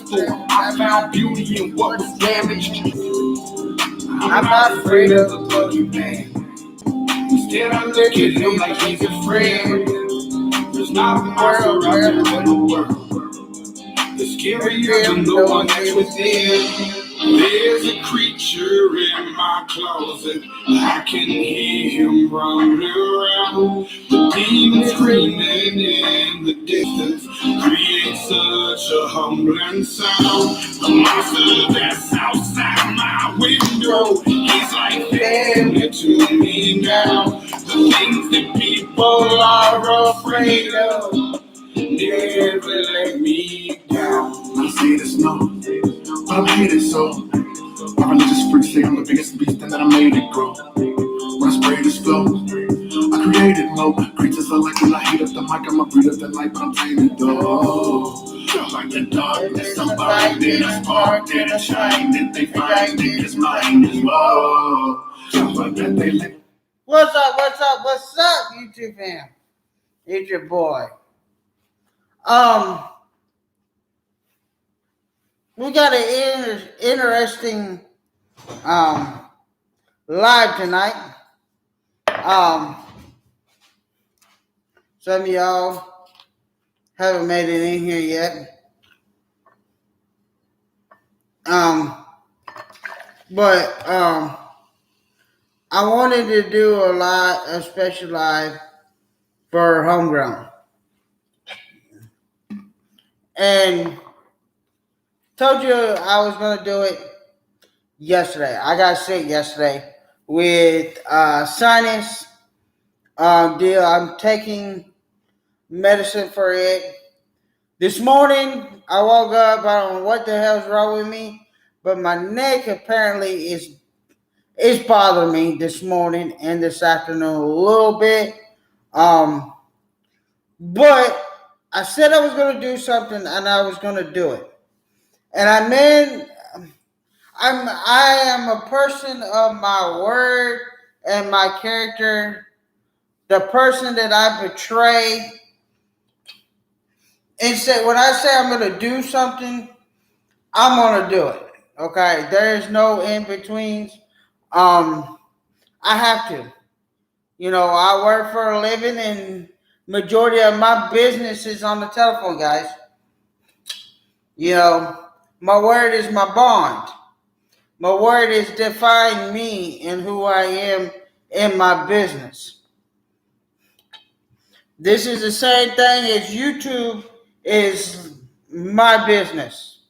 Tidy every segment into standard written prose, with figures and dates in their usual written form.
for. I found beauty in what was damaged. I'm not afraid of the boogeyman. Instead, I look at him like he's a friend. There's not a monster out there in the world. The scarier than the one that's within. There's a creature in my closet. I can hear him running around. The demon screaming in the distance creates such a humbling sound. The monster that's outside my window, he's like family to me now. The things that people are afraid of never let me down. I say this no, but I'm hated so. My religious freaks say I'm the biggest beast and that I made it grow. When I spray this flow, I created low. Creatures are like when I heat up the mic, I'm a breed of the light, but I'm tainted though. Like the darkness, I'm blinded, I sparked it, I shined it, they find it, cause mine is whoa. But that they live. What's up, YouTube fam? It's your boy. We got an interesting live tonight. Some of y'all haven't made it in here yet. But I wanted to do a special live for homegrown. And told you I was going to do it yesterday. I got sick yesterday with sinus deal. I'm taking medicine for it. This morning, I woke up. I don't know what the hell's wrong with me, but my neck apparently is bothering me this morning and this afternoon a little bit. But I said I was going to do something, and I was going to do it. And I am a person of my word and my character. The person that I portray. And when I say I'm going to do something, I'm going to do it. Okay? There's no in-betweens. I have to. You know, I work for a living, and majority of my business is on the telephone, guys. You know, my word is my bond. My word is define me and who I am in my business. This is the same thing as YouTube is my business.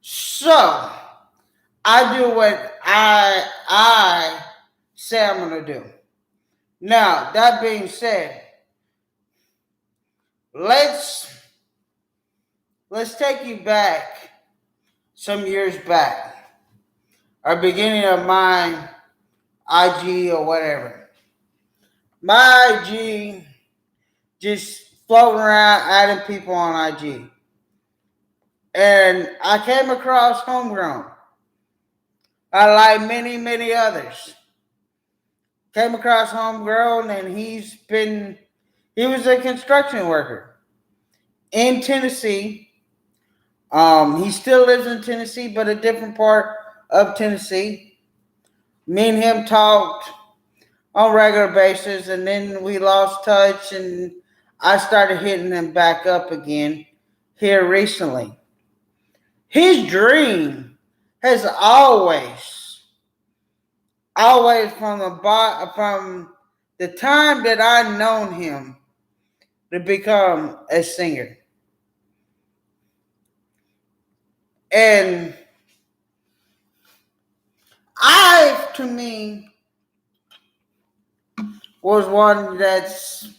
So, I do what I say I'm going to do. Now, that being said, let's take you back some years back. Or beginning of my IG or whatever. My IG just floating around adding people on IG. And I came across Homegrown. I like many others. Came across Homegrown, and he was a construction worker in Tennessee. He still lives in Tennessee, but a different part of Tennessee. Me and him talked on a regular basis, and then we lost touch, and I started hitting him back up again here recently. His dream has always from the time that I've known him to become a singer. And to me, was one that's,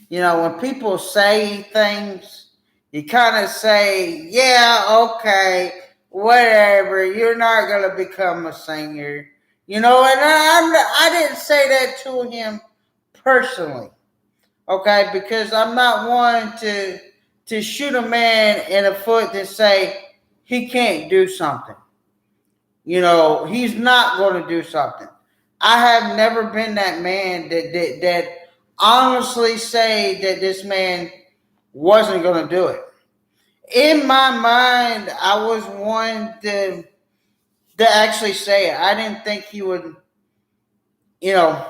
you know, when people say things, you kind of say, yeah, okay, whatever, you're not going to become a singer. You know, and I didn't say that to him personally, okay, because I'm not one to shoot a man in the foot and say he can't do something. You know, he's not going to do something. I have never been that man that honestly say that this man wasn't going to do it. in my mind, I was one to actually say it. I didn't think he would, you know,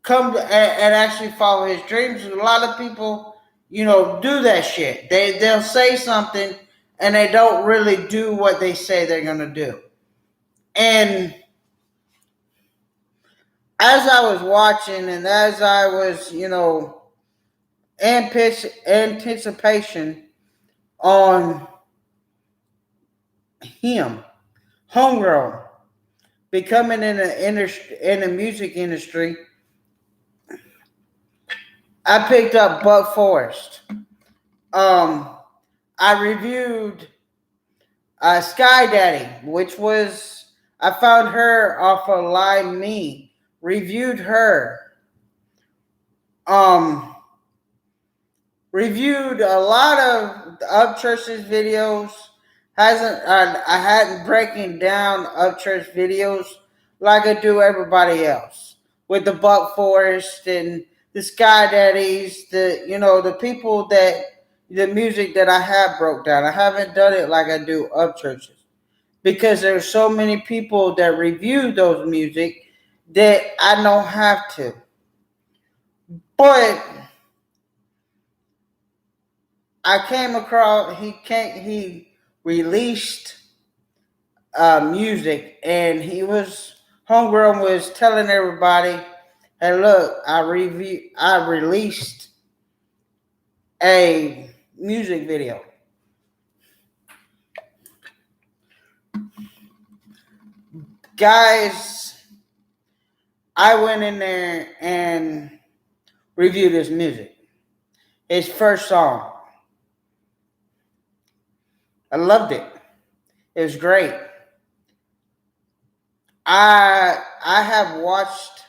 and actually follow his dreams. A lot of people, do that shit. They'll say something and they don't really do what they say they're gonna do. And as I was watching and as I was, anticipation on him, homegrown, becoming in the music industry, I picked up Buck Forest. Um, I reviewed Sky Daddy, which was I found her off of Live Me. Reviewed her. Um, Reviewed a lot of Upchurch's videos. I hadn't breaking down Upchurch videos like I do everybody else with the Buck Forest and the Sky Daddies, the people that the music that I have broke down. I haven't done it like I do Upchurch's because there's so many people that review those music that I don't have to. But I came across he released music and homegrown was telling everybody, hey look, I released a music video. Guys, I went in there and reviewed his music. His first song. I loved it. It was great. I have watched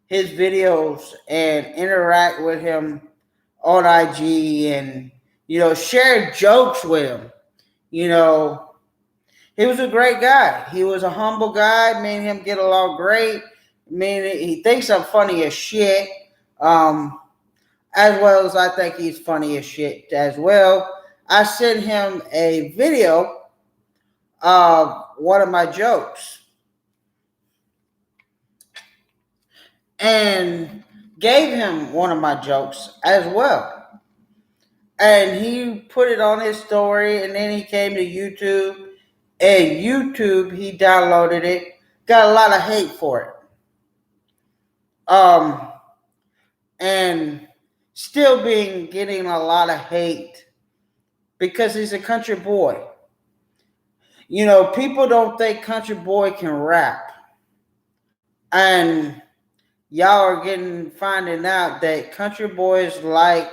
his videos and interact with him on IG and share jokes with him. He was a great guy. He was a humble guy. Me and him get along great. He thinks I'm funny as shit. As well as I think he's funny as shit as well. I sent him a video of one of my jokes and gave him one of my jokes as well. And he put it on his story, and then he came to YouTube. And YouTube, he downloaded it, got a lot of hate for it. And still getting a lot of hate because he's a country boy. People don't think country boy can rap. And y'all are finding out that country boys like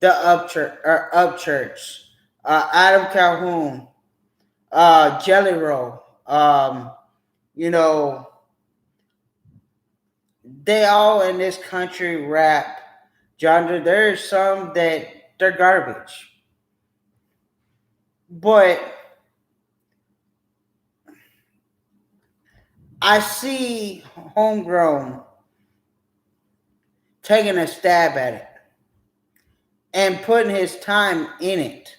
the Upchurch, Adam Calhoun, Jelly Roll, they all in this country rap genre. There's some that they're garbage. But I see homegrown taking a stab at it and putting his time in it.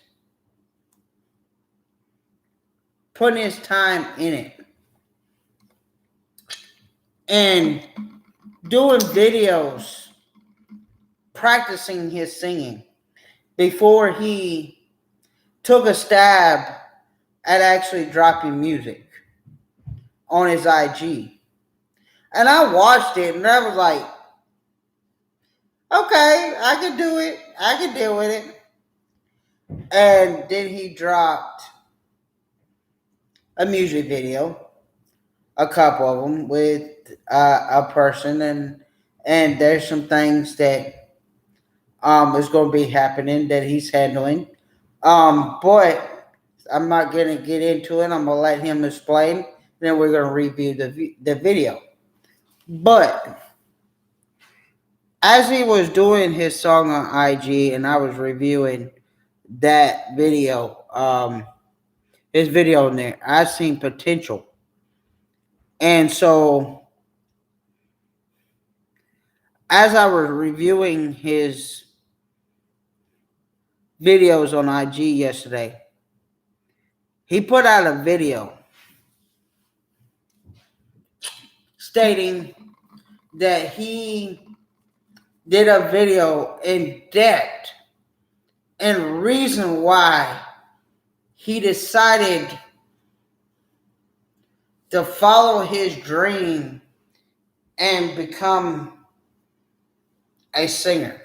And doing videos, practicing his singing before he took a stab at actually dropping music on his IG. And I watched it and I was like, okay, I can do it. I can deal with it. And then he dropped a music video, a couple of them with a person, and there's some things that is going to be happening that he's handling. But I'm not going to get into it. I'm going to let him explain. Then we're going to review the video. But as he was doing his song on IG and I was reviewing that video, his video in there, I seen potential. And so as I was reviewing his videos on IG yesterday. He put out a video stating that he did a video in depth and reason why he decided to follow his dream and become a singer.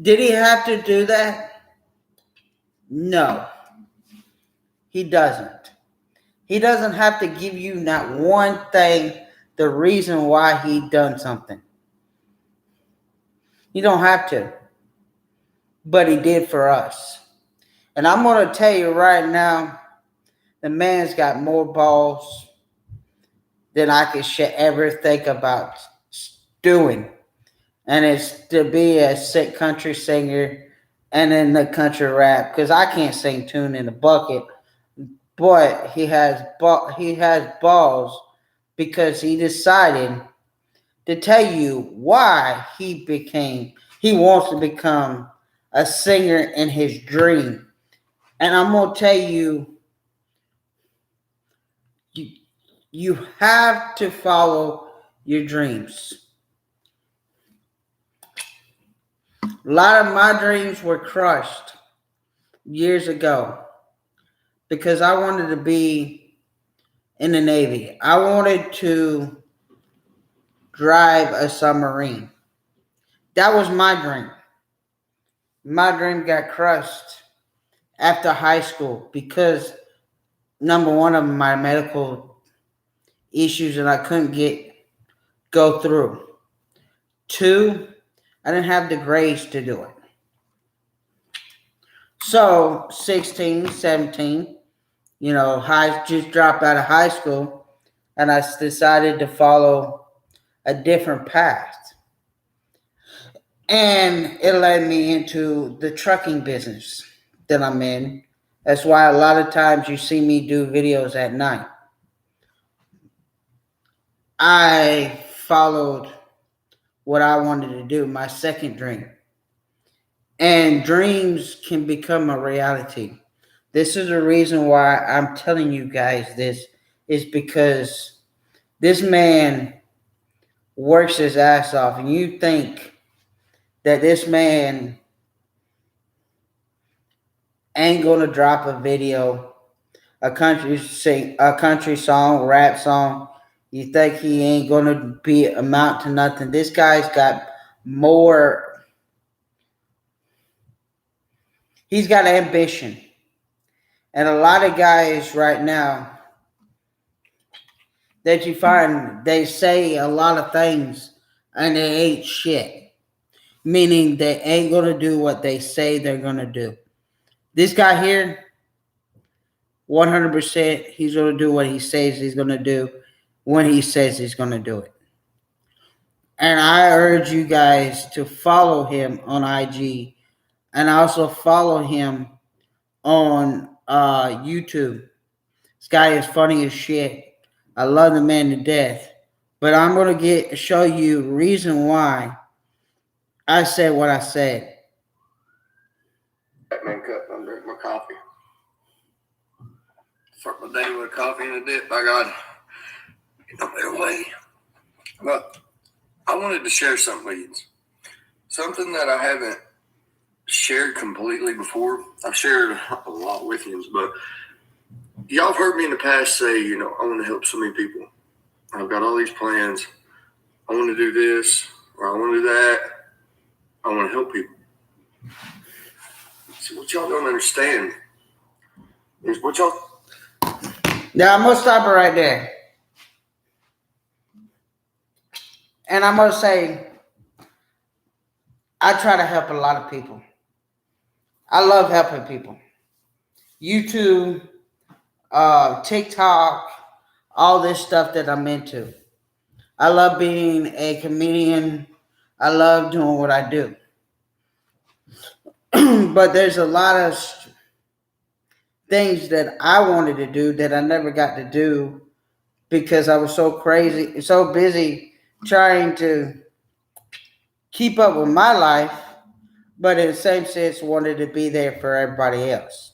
Did he have to do that? No, he doesn't. He doesn't have to give you not one thing, the reason why he done something. You don't have to. But he did for us. And I'm going to tell you right now, the man's got more balls than I could ever think about doing. And it's to be a sick country singer and in the country rap. Because I can't sing tune in the bucket. But he has balls because he decided to tell you why he wants to become a singer in his dream. And I'm going to tell you, you have to follow your dreams. A lot of my dreams were crushed years ago because I wanted to be in the Navy. I wanted to drive a submarine. That was my dream. My dream got crushed after high school because, number one, of my medical issues that I couldn't go through. Two, I didn't have the grades to do it. So 16, 17, just dropped out of high school, and I decided to follow a different path. And it led me into the trucking business that I'm in. That's why a lot of times you see me do videos at night. I followed what I wanted to do, my second dream. And dreams can become a reality. This is the reason why I'm telling you guys this, is because this man works his ass off, and you think that this man ain't gonna drop a video, a country song, rap song. You think he ain't gonna amount to nothing? This guy's got more. He's got ambition. And a lot of guys right now that you find, they say a lot of things and they ain't shit. Meaning they ain't going to do what they say they're going to do. This guy here, 100%, he's going to do what he says he's going to do when he says he's going to do it. And I urge you guys to follow him on IG and also follow him on YouTube. This guy is funny as shit. I love the man to death. But I'm going to show you the reason why I said what I said. Batman cup, I'm drinking my coffee. Start my day with a coffee and a dip, by God. Get no better way. But I wanted to share something with you. Something that I haven't shared completely before. I've shared a lot with you, but y'all have heard me in the past say, I want to help so many people. I've got all these plans. I want to do this, or I want to do that. I want to help people. See, what y'all don't understand is what y'all... Now, I'm going to stop it right there. And I'm going to say, I try to help a lot of people. I love helping people. YouTube, TikTok, all this stuff that I'm into. I love being a comedian. I love doing what I do. But there's a lot of things that I wanted to do that I never got to do because I was so busy trying to keep up with my life but in the same sense, wanted to be there for everybody else.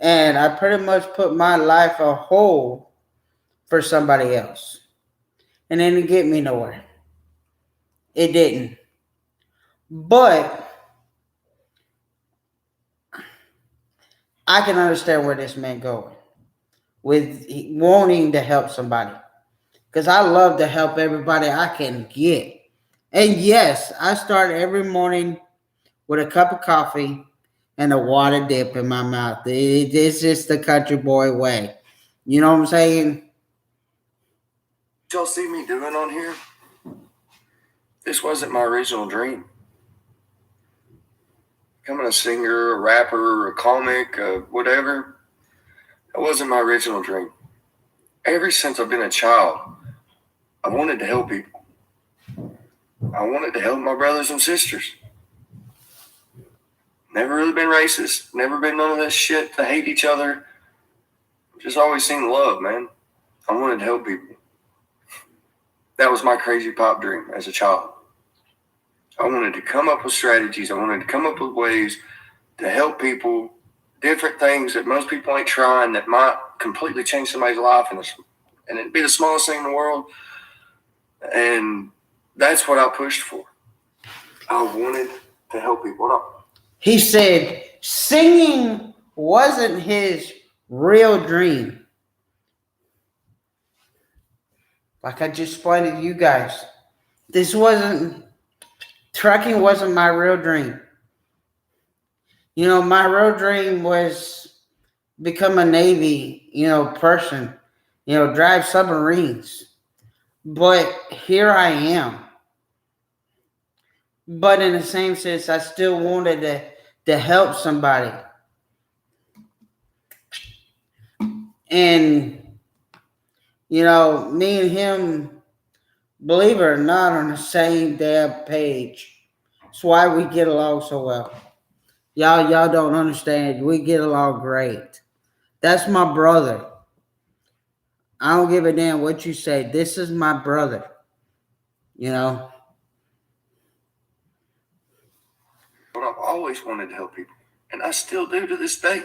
And I pretty much put my life a whole for somebody else. And it didn't get me nowhere. It didn't. But I can understand where this man going with wanting to help somebody. Because I love to help everybody I can get. And yes, I start every morning with a cup of coffee and a water dip in my mouth. It's just the country boy way. You know what I'm saying? Y'all see me doing on here? This wasn't my original dream. Becoming a singer, a rapper, a comic, whatever, that wasn't my original dream. Ever since I've been a child, I wanted to help people. I wanted to help my brothers and sisters. Never really been racist. Never been none of this shit to hate each other. Just always seen love, man. I wanted to help people. That was my crazy pop dream as a child. I wanted to come up with strategies. I wanted to come up with ways to help people, different things that most people ain't trying that might completely change somebody's life, and it'd be the smallest thing in the world. And that's what I pushed for. I wanted to help people. He said singing wasn't his real dream. Like I just explained to you guys, trucking wasn't my real dream. You know, my real dream was become a Navy, person, drive submarines. But here I am. But in the same sense, I still wanted to help somebody. And, me and him, believe it or not, on the same damn page. That's why we get along so well. Y'all don't understand. We get along great. That's my brother. I don't give a damn what you say. This is my brother. But I've always wanted to help people. And I still do to this day.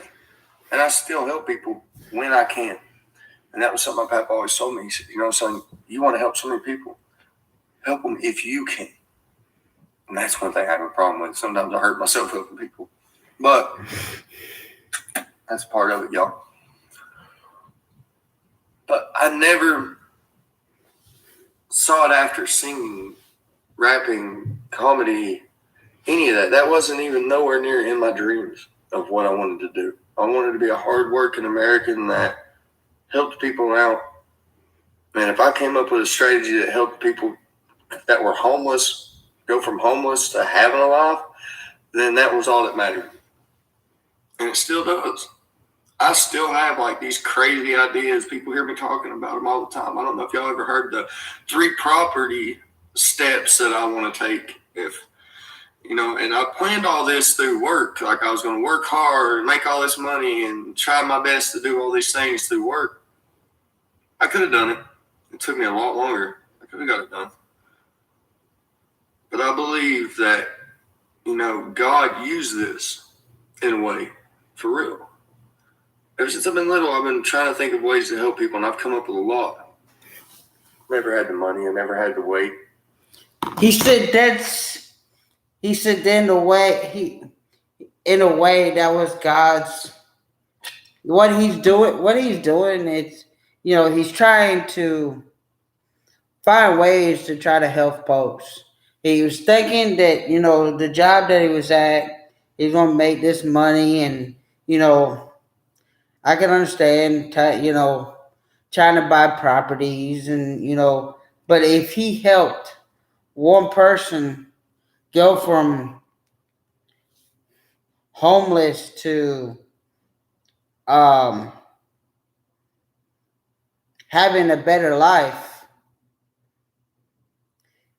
And I still help people when I can. And that was something my papa always told me. He said, son, you want to help so many people. Help them if you can. And that's one thing I have a problem with. Sometimes I hurt myself helping people. But that's part of it, y'all. But I never sought after singing, rapping, comedy, any of that. That wasn't even nowhere near in my dreams of what I wanted to do. I wanted to be a hard-working American that helped people out. And if I came up with a strategy that helped people that were homeless go from homeless to having a life, then that was all that mattered. And it still does. I still have like these crazy ideas. People hear me talking about them all the time. I don't know if y'all ever heard the 3 property steps that I want to take. And I planned all this through work. Like I was going to work hard and make all this money and try my best to do all these things through work. I could have done it. It took me a lot longer. I could have got it done. But I believe that, God used this in a way, for real. Ever since I've been little, I've been trying to think of ways to help people, and I've come up with a lot. Never had the money. I never had to wait. He said in a way that was God's. What he's doing, it's, he's trying to find ways to try to help folks. He was thinking that, the job that he was at, he's going to make this money, and, I can understand, trying to buy properties and, but if he helped one person go from homeless to having a better life,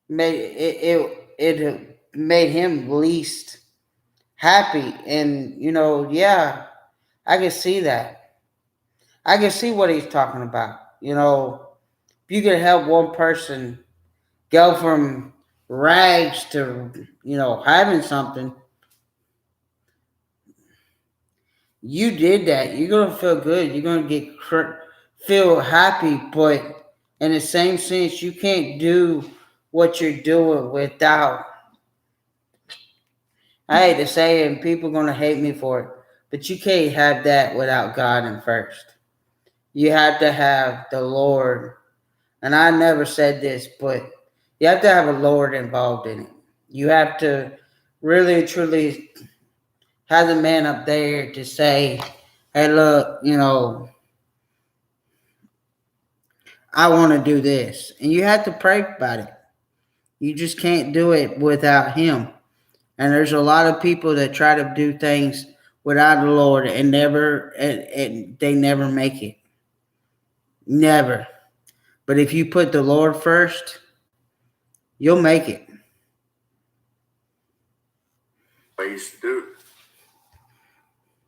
it made him least happy. And yeah, I can see that. I can see what he's talking about. If you can help one person go from rags to having something, You did that. You're gonna feel good. You're gonna feel happy, but in the same sense, you can't do what you're doing without. I hate to say it, and people gonna hate me for it, but you can't have that without God in first. You have to have the Lord, and I never said this, but you have to have a Lord involved in it. You have to really truly have the man up there to say, "Hey, look, I want to do this," and you have to pray about it. You just can't do it without Him. And there's a lot of people that try to do things without the Lord and they never make it. Never. But if you put the Lord first, you'll make it. Ways to do it.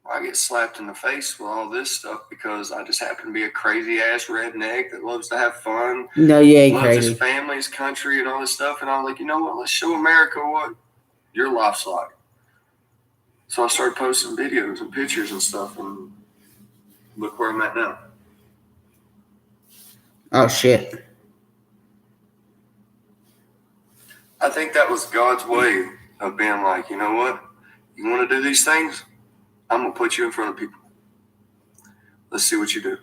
I get slapped in the face with all this stuff because I just happen to be a crazy ass redneck that loves to have fun. No, you ain't loves crazy. His family, his country, and all this stuff. And I'm like, you know what? Let's show America what your life's like. So I started posting videos and pictures and stuff, and look where I'm at now. Oh, shit. I think that was God's way of being like, you know what? You want to do these things? I'm going to put you in front of people. Let's see what you do.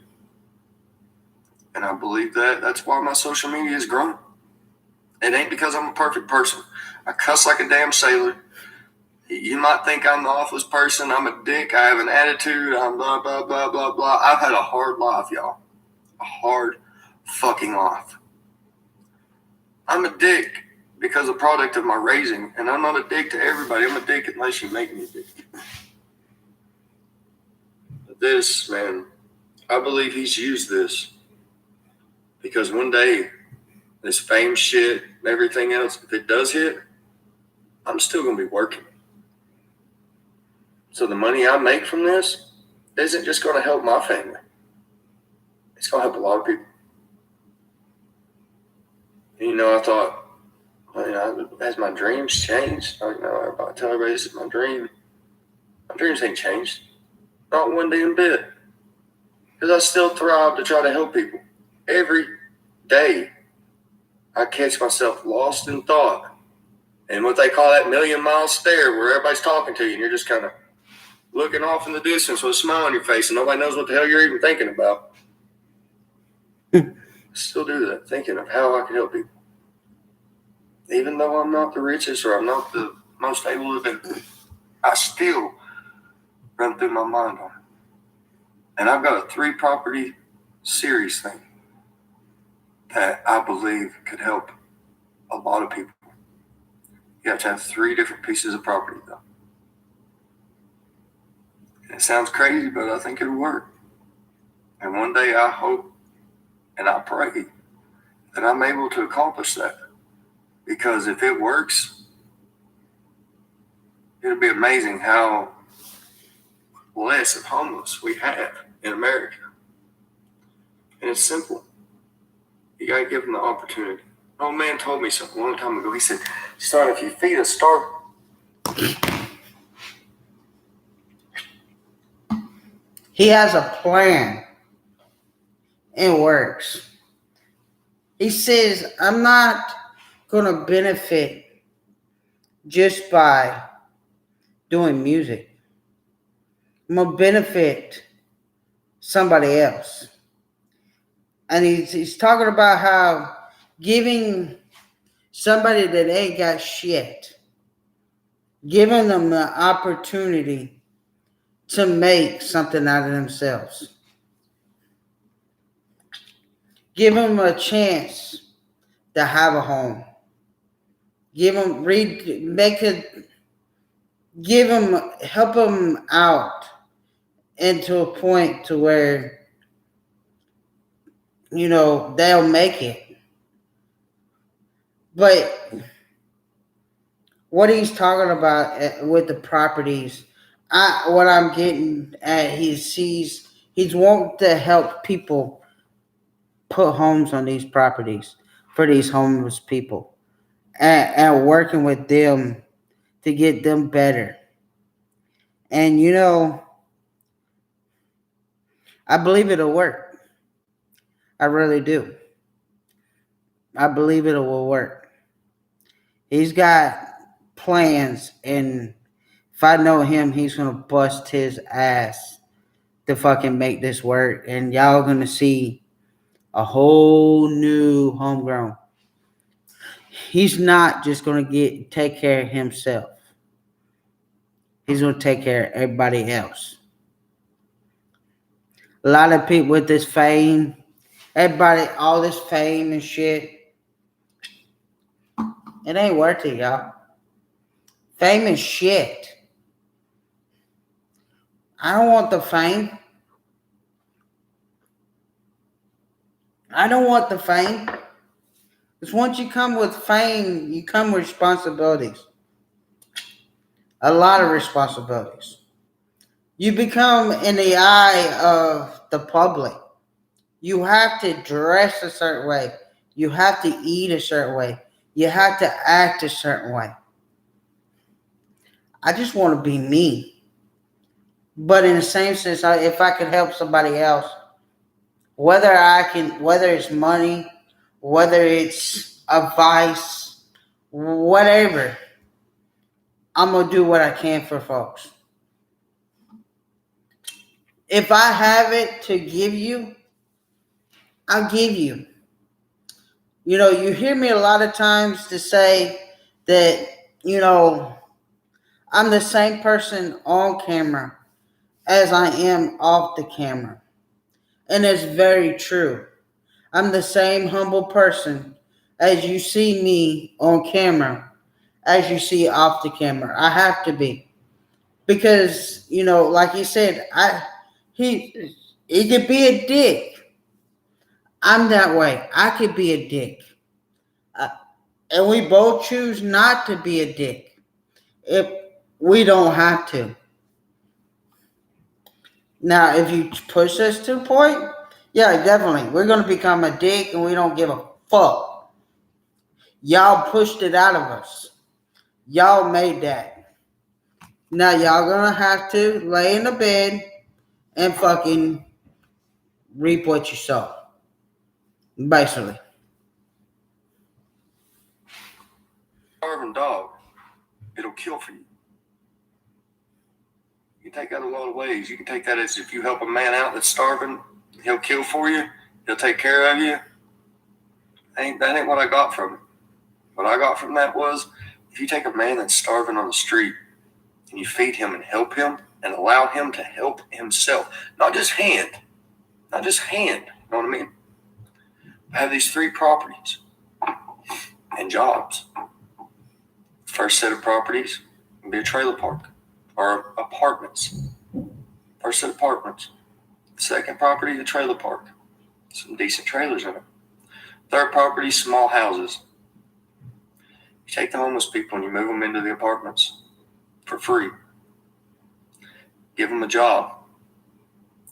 And I believe that's why my social media has grown. It ain't because I'm a perfect person. I cuss like a damn sailor. You might think I'm the awfulest person. I'm a dick. I have an attitude. I'm blah, blah, blah, blah, blah. I've had a hard life, y'all. A hard fucking life. I'm a dick because of the product of my raising. And I'm not a dick to everybody. I'm a dick unless you make me a dick. But this, man, I believe He's used this because one day this fame shit and everything else, if it does hit, I'm still going to be working. So the money I make from this isn't just going to help my family. It's going to help a lot of people. And, I thought, has my dreams changed? I tell everybody this is my dream. My dreams ain't changed. Not one damn bit. Because I still thrive to try to help people. Every day, I catch myself lost in thought. And what they call that million-mile stare where everybody's talking to you and you're just kind of looking off in the distance with a smile on your face and nobody knows what the hell you're even thinking about. I still do that, thinking of how I can help people. Even though I'm not the richest or I'm not the most able to do it, I still run through my mind on it. And I've got a 3-property series thing that I believe could help a lot of people. You have to have 3 different pieces of property, though. And it sounds crazy, but I think it'll work. And one day I hope and I pray that I'm able to accomplish that. Because if it works, it'll be amazing how less of homeless we have in America. And it's simple. You got to give them the opportunity. An old man told me something a long time ago. He said, son, if you feed a starving... He has a plan. It works. He says, I'm not going to benefit just by doing music. I'm going to benefit somebody else. And he's talking about how giving somebody that ain't got shit, giving them the opportunity to make something out of themselves. Give them a chance to have a home. Help them out into a point to where, they'll make it. But what he's talking about with the properties, what I'm getting at, he's wanting to help people put homes on these properties for these homeless people, and working with them to get them better. And I believe it'll work. I really do. I believe it will work. He's got plans, and if I know him, he's gonna bust his ass to fucking make this work, and y'all gonna see a whole new homegrown. He's not just gonna take care of himself. He's gonna take care of everybody else. A lot of people with this fame, everybody, all this fame and shit, it ain't worth it, y'all. Fame is shit. I don't want the fame. I don't want the fame. Because once you come with fame, you come with responsibilities. A lot of responsibilities. You become in the eye of the public. You have to dress a certain way. You have to eat a certain way. You have to act a certain way. I just want to be me. But in the same sense, if I could help somebody else, whether it's money, whether it's advice, whatever, I'm going to do what I can for folks. If I have it to give you, I'll give you. You know, you hear me a lot of times to say that, you know, I'm the same person on camera as I am off the camera. And it's very true. I'm the same humble person as you see me on camera, as you see off the camera. I have to be. Because, you know, like you said, he could be a dick. I'm that way. I could be a dick. And we both choose not to be a dick if we don't have to. Now, if you push us to a point, yeah, definitely. We're going to become a dick and we don't give a fuck. Y'all pushed it out of us. Y'all made that. Now, y'all going to have to lay in the bed and fucking reap what you sow. Basically. Starving dog, it'll kill for you. You can take that a lot of ways. You can take that as if you help a man out that's starving, he'll kill for you, he'll take care of you. That ain't what I got from it. What I got from that was, if you take a man that's starving on the street and you feed him and help him and allow him to help himself, not just hand, you know what I mean? I have these 3 properties and jobs. First set of properties will be a trailer park or apartments. First set of apartments. Second property, a trailer park. Some decent trailers in it. Third property, small houses. You take the homeless people and you move them into the apartments for free. Give them a job.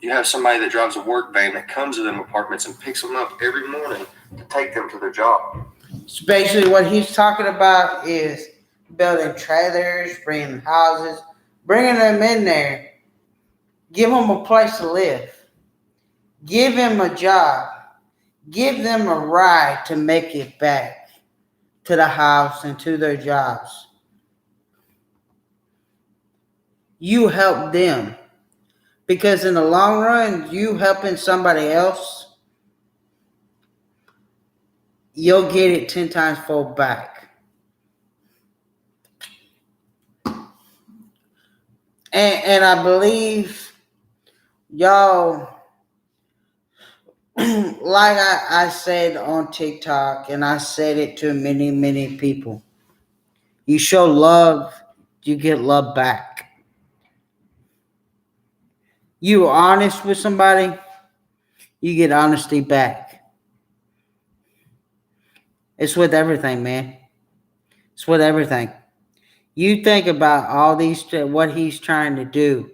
You have somebody that drives a work van that comes to them apartments and picks them up every morning to take them to their job. So basically what he's talking about is building trailers, bringing houses, bringing them in there, give them a place to live, give them a job, give them a ride to make it back to the house and to their jobs. You help them. Because in the long run, you helping somebody else, you'll get it 10 times fold back. And I believe y'all, like I said on TikTok, and I said it to many, many people, you show love, you get love back. You are honest with somebody, you get honesty back. It's with everything, man. It's with everything. You think about all these, what he's trying to do,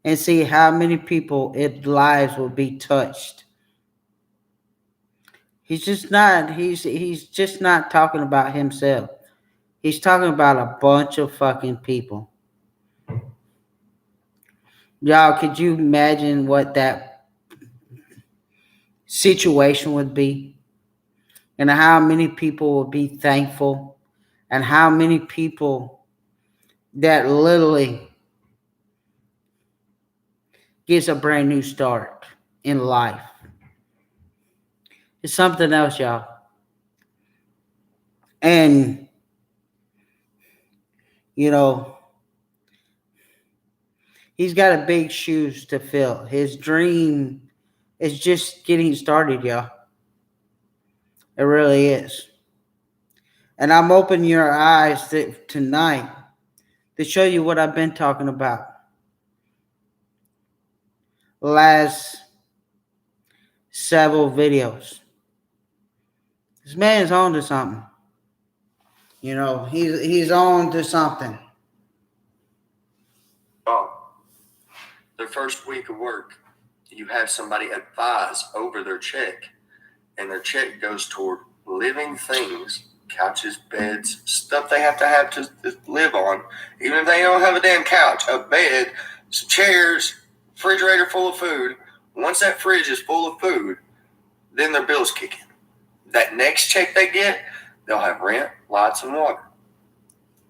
and see how many people lives will be touched. He's just not talking about himself. He's talking about a bunch of fucking people. Y'all, could you imagine what that situation would be? And how many people would be thankful? And how many people that literally gets a brand new start in life? It's something else, y'all. And, you know, he's got a big shoes to fill. His dream is just getting started, y'all. It really is. And I'm opening your eyes tonight to show you what I've been talking about last several videos. This man is on to something. He's on to something. Their first week of work, you have somebody advise over their check, and their check goes toward living things, couches, beds, stuff they have to live on. Even if they don't have a damn couch, a bed, some chairs, refrigerator full of food. Once that fridge is full of food, then their bills kick in. That next check they get, they'll have rent, lights, and water.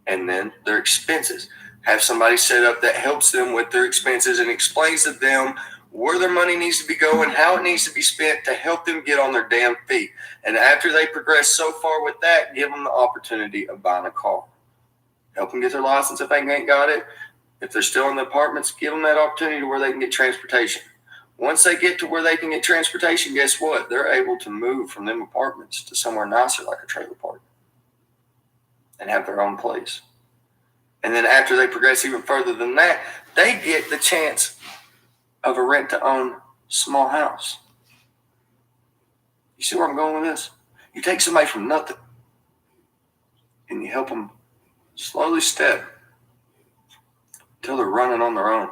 And then their expenses. Have somebody set up that helps them with their expenses and explains to them where their money needs to be going, how it needs to be spent to help them get on their damn feet. And after they progress so far with that, give them the opportunity of buying a car. Help them get their license if they ain't got it. If they're still in the apartments, give them that opportunity to where they can get transportation. Once they get to where they can get transportation, guess what? They're able to move from them apartments to somewhere nicer like a trailer park and have their own place. And then after they progress even further than that, they get the chance of a rent-to-own small house. You see where I'm going with this? You take somebody from nothing and you help them slowly step until they're running on their own.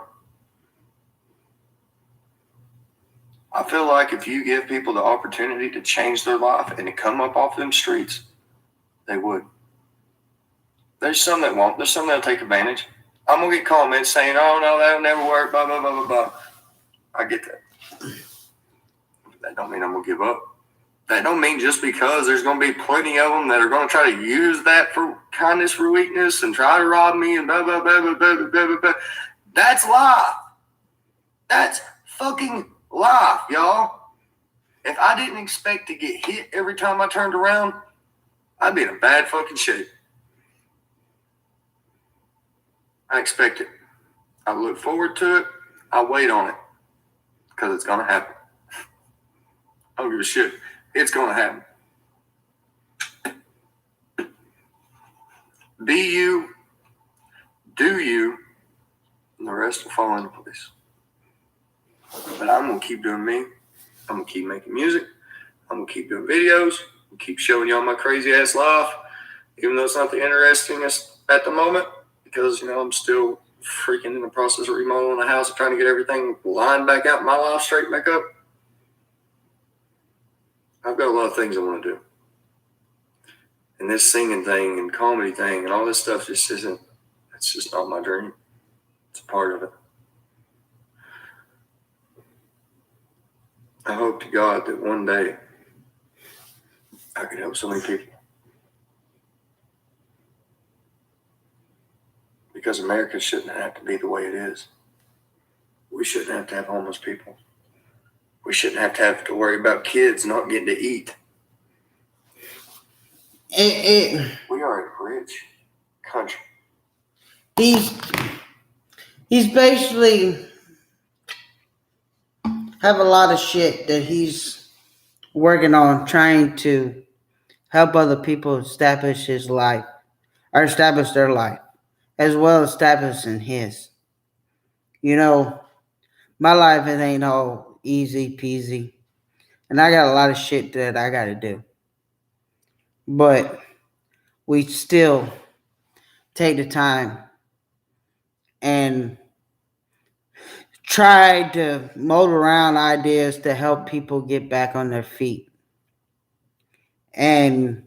I feel like if you give people the opportunity to change their life and to come up off them streets, they would. There's some that won't. There's some that'll take advantage. I'm going to get comments saying, oh, no, that'll never work, blah, blah, blah, blah, blah. I get that. That don't mean I'm going to give up. That don't mean just because there's going to be plenty of them that are going to try to use that for kindness for weakness and try to rob me and blah, blah, blah, blah, blah, blah, blah, blah. That's life. That's fucking life, y'all. If I didn't expect to get hit every time I turned around, I'd be in a bad fucking shape. I expect it. I look forward to it. I wait on it because it's going to happen. I don't give a shit. It's going to happen. Be you, do you, and the rest will fall into place. But I'm going to keep doing me. I'm going to keep making music. I'm going to keep doing videos. I'm going to keep showing y'all my crazy ass life, even though it's not the interestingest at the moment, because, I'm still freaking in the process of remodeling the house and trying to get everything lined back out, my life straightened back up. I've got a lot of things I want to do. And this singing thing and comedy thing and all this stuff just isn't, it's just not my dream. It's a part of it. I hope to God that one day I could help so many people. Because America shouldn't have to be the way it is. We shouldn't have to have homeless people. We shouldn't have to worry about kids not getting to eat. We are a rich country. He's basically have a lot of shit that he's working on trying to help other people establish his life or establish their life as well as establishing his. My life it ain't all easy peasy, and I got a lot of shit that I got to do. But we still take the time and try to mold around ideas to help people get back on their feet. And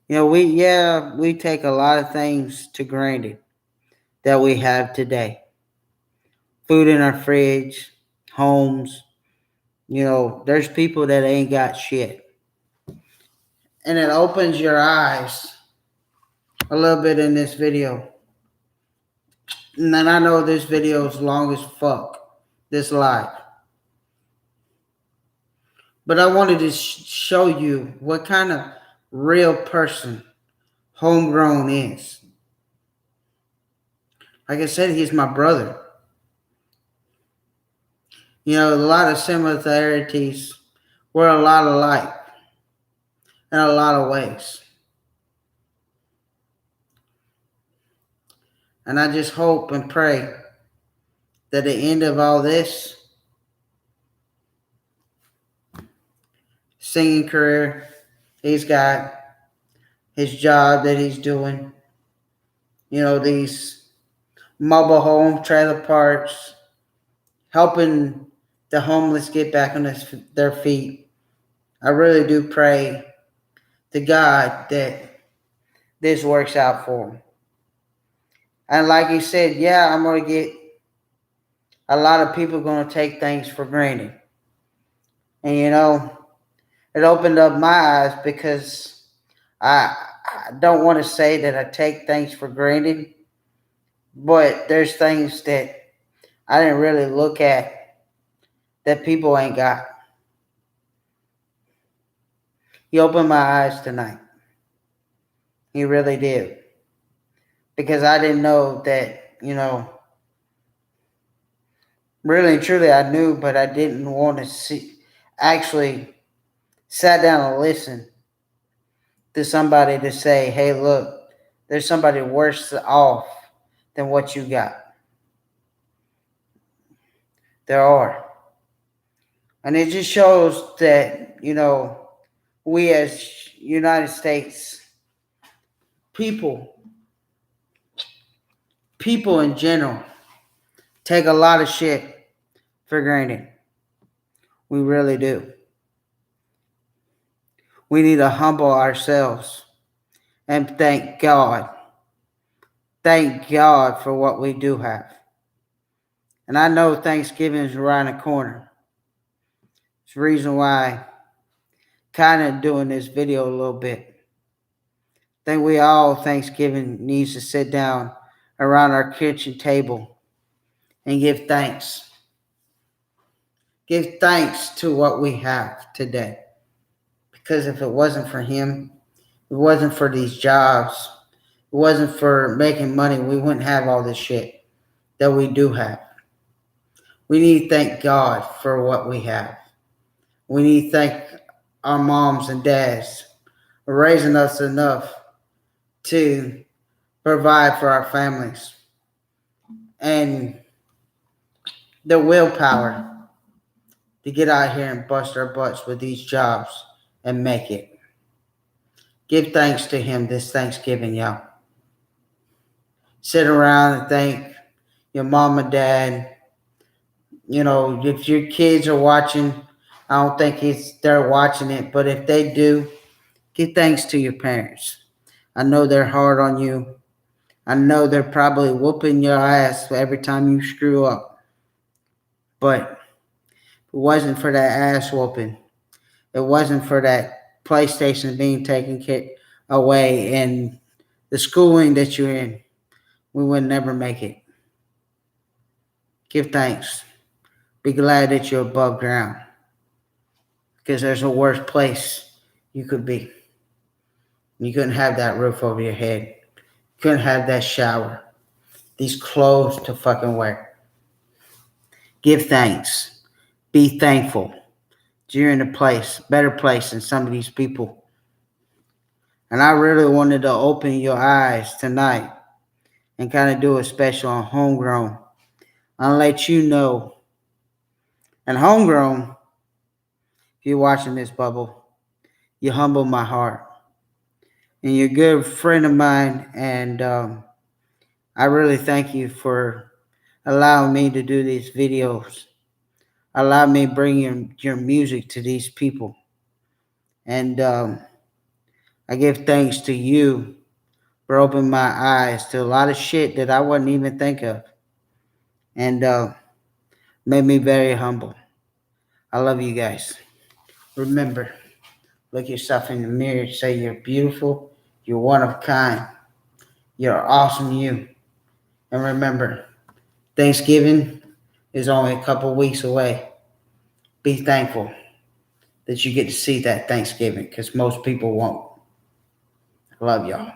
we take a lot of things to granted that we have today. food in our fridge, homes. There's people that ain't got shit. And it opens your eyes a little bit in this video. And then I know this video is long as fuck, this live. But I wanted to show you what kind of real person homegrown is. Like I said, he's my brother. A lot of similarities. We're a lot alike in a lot of ways. And I just hope and pray that the end of all this singing career he's got, his job that he's doing, these mobile home trailer parks, helping the homeless get back on their feet. I really do pray to God that this works out for him. And like he said, yeah, I'm going to get a lot of people going to take things for granted. And it opened up my eyes because I don't want to say that I take things for granted, but there's things that I didn't really look at that people ain't got. He opened my eyes tonight. He really did. Because I didn't know that, really and truly I knew, but I didn't want to actually sat down and listen to somebody to say, hey, look, there's somebody worse off than what you got. There are. And it just shows that, we as United States people in general take a lot of shit for granted. We really do. We need to humble ourselves and thank God. Thank God for what we do have. And I know Thanksgiving is around the corner. It's the reason why I'm kind of doing this video a little bit. I think we all, Thanksgiving, needs to sit down around our kitchen table and give thanks. Give thanks to what we have today. Because if it wasn't for him, it wasn't for these jobs, it wasn't for making money, we wouldn't have all this shit that we do have. We need to thank God for what we have. We need to thank our moms and dads for raising us enough to provide for our families and the willpower to get out here and bust our butts with these jobs and make it. Give thanks to him this Thanksgiving, y'all. Sit around and thank your mom and dad. If your kids are watching, I don't think they're watching it, but if they do, give thanks to your parents. I know they're hard on you. I know they're probably whooping your ass every time you screw up. But if it wasn't for that ass whooping, it wasn't for that PlayStation being taken away and the schooling that you're in, we would never make it. Give thanks. Be glad that you're above ground. Because there's a worse place you could be. You couldn't have that roof over your head. You couldn't have that shower. These clothes to fucking wear. Give thanks. Be thankful. You're in a better place than some of these people. And I really wanted to open your eyes tonight and kind of do a special on homegrown. I'll let you know. And homegrown, if you're watching this, Bubble, you humble my heart. And you're a good friend of mine. And I really thank you for allowing me to do these videos. Allow me to bring your music to these people. And I give thanks to you for opening my eyes to a lot of shit that I wouldn't even think of. And Made me very humble. I love you guys. Remember, look yourself in the mirror, say you're beautiful, you're one of a kind, you're awesome you. And remember, Thanksgiving is only a couple weeks away. Be thankful that you get to see that Thanksgiving because most people won't. I love y'all.